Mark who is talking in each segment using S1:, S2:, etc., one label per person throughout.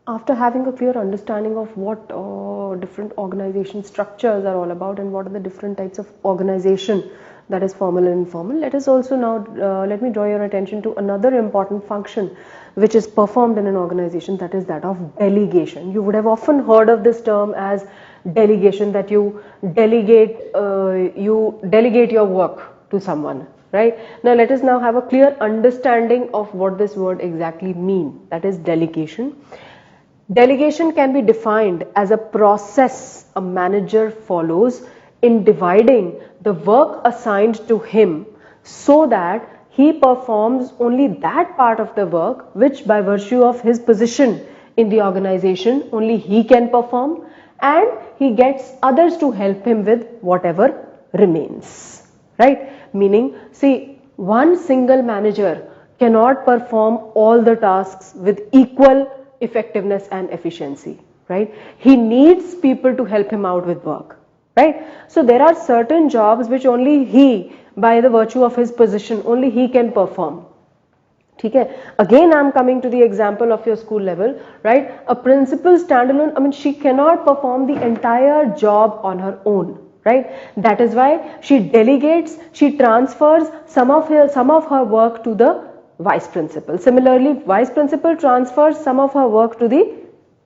S1: After having a clear understanding of what different organization structures are all about and what are the different types of organization, that is formal and informal, let us also now let me draw your attention to another important function which is performed in an organization, that is that of delegation. You would have often heard of this term as delegation, that you delegate your work to someone, right? Now let us now have a clear understanding of what this word exactly means, that is delegation. Delegation can be defined as a process a manager follows in dividing the work assigned to him so that he performs only that part of the work which by virtue of his position in the organization only he can perform, and he gets others to help him with whatever remains, right? Meaning, see, one single manager cannot perform all the tasks with equal effectiveness and efficiency, right? He needs people to help him out with work, right? So there are certain jobs which only he, by the virtue of his position, only he can perform. Okay. Again, I am coming to the example of your school level, right? A principal standalone, I mean, she cannot perform the entire job on her own, right? That is why she delegates, she transfers some of her work to the vice principal. Similarly, vice principal transfers some of her work to the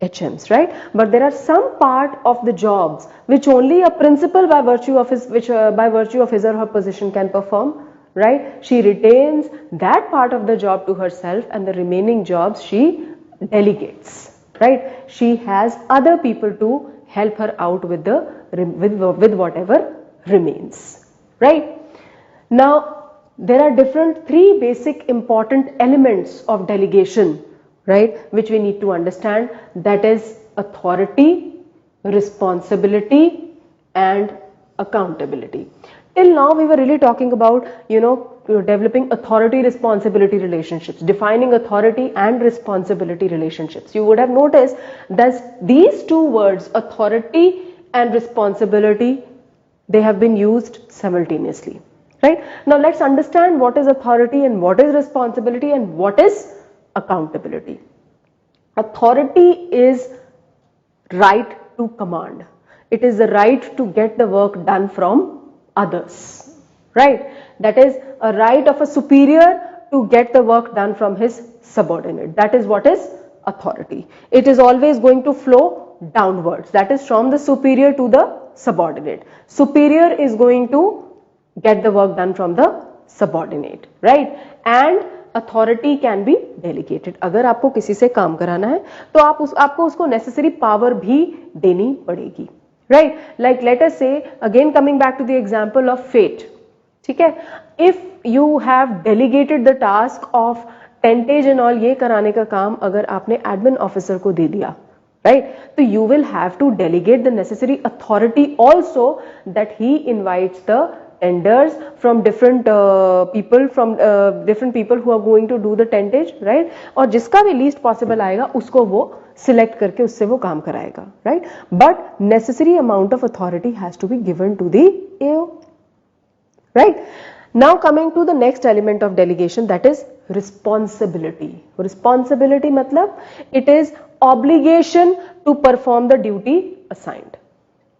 S1: HMs, right? But there are some part of the jobs which only a principal by virtue of his or her position can perform, right? She retains that part of the job to herself and the remaining jobs she delegates, right? She has other people to help her out with whatever remains, right? Now, there are three basic important elements of delegation, right, which we need to understand, that is authority, responsibility and accountability. Till now we were really talking about, developing authority responsibility relationships, defining authority and responsibility relationships. You would have noticed that these two words, authority and responsibility, they have been used simultaneously. Right? Now let's understand what is authority and what is responsibility and what is accountability. Authority is right to command. It is the right to get the work done from others, right? That is a right of a superior to get the work done from his subordinate. That is what is authority. It is always going to flow downwards. That is from the superior to the subordinate. Superior is going to get the work done from the subordinate, right? And authority can be delegated. अगर आपको किसी से काम कराना है तो आपको उसको necessary power भी देनी पड़ेगी, right? Like let us say, again coming back to the example of fate, ठीक है? If you have delegated the task of tentage and all, ये कराने का काम अगर आपने admin officer को दे दिया, right? So you will have to delegate the necessary authority also, that he invites the tenders from different people who are going to do the tentage, right? और जिसका भी least possible आएगा उसको वो select करके उससे वो काम कराएगा, right? But necessary amount of authority has to be given to the AO, right? Now coming to the next element of delegation, that is responsibility. Responsibility matlab it is obligation to perform the duty assigned.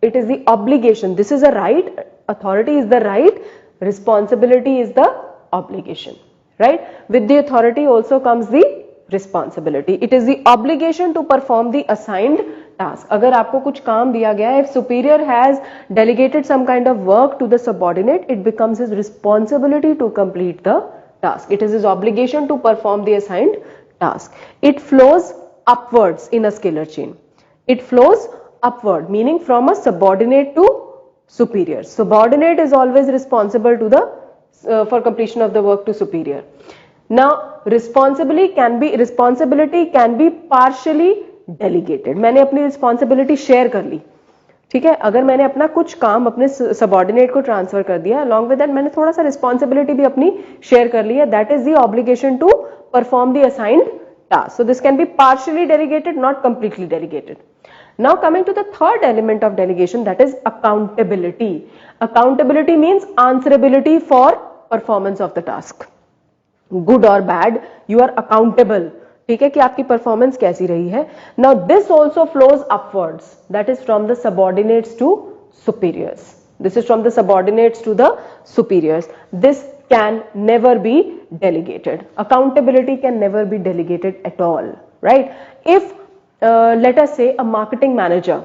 S1: It is the obligation. This is a right. Authority is the right. Responsibility is the obligation, right? With the authority also comes the responsibility. It is the obligation to perform the assigned task. अगर आपको कुछ काम दिया गया है, if superior has delegated some kind of work to the subordinate, it becomes his responsibility to complete the task. It is his obligation to perform the assigned task. It flows upwards in a scalar chain. It flows upward, meaning from a subordinate to superior. Subordinate is always responsible to the for completion of the work to superior. Now responsibility can be partially delegated. मैंने अपनी responsibility share कर ली, ठीक है? अगर मैंने अपना कुछ काम अपने subordinate को transfer कर दिया, along with that मैंने थोड़ा सा responsibility भी अपनी share कर ली है, that is the obligation to perform the assigned task. So this can be partially delegated, not completely delegated. Now coming to the third element of delegation, that is accountability. Accountability means answerability for performance of the task. Good or bad, you are accountable ठीक है, कि आपकी performance कैसी रही है. Now this also flows upwards, that is from the subordinates to superiors. This is from the subordinates to the superiors. This can never be delegated. Accountability can never be delegated at all, right? If let us say a marketing manager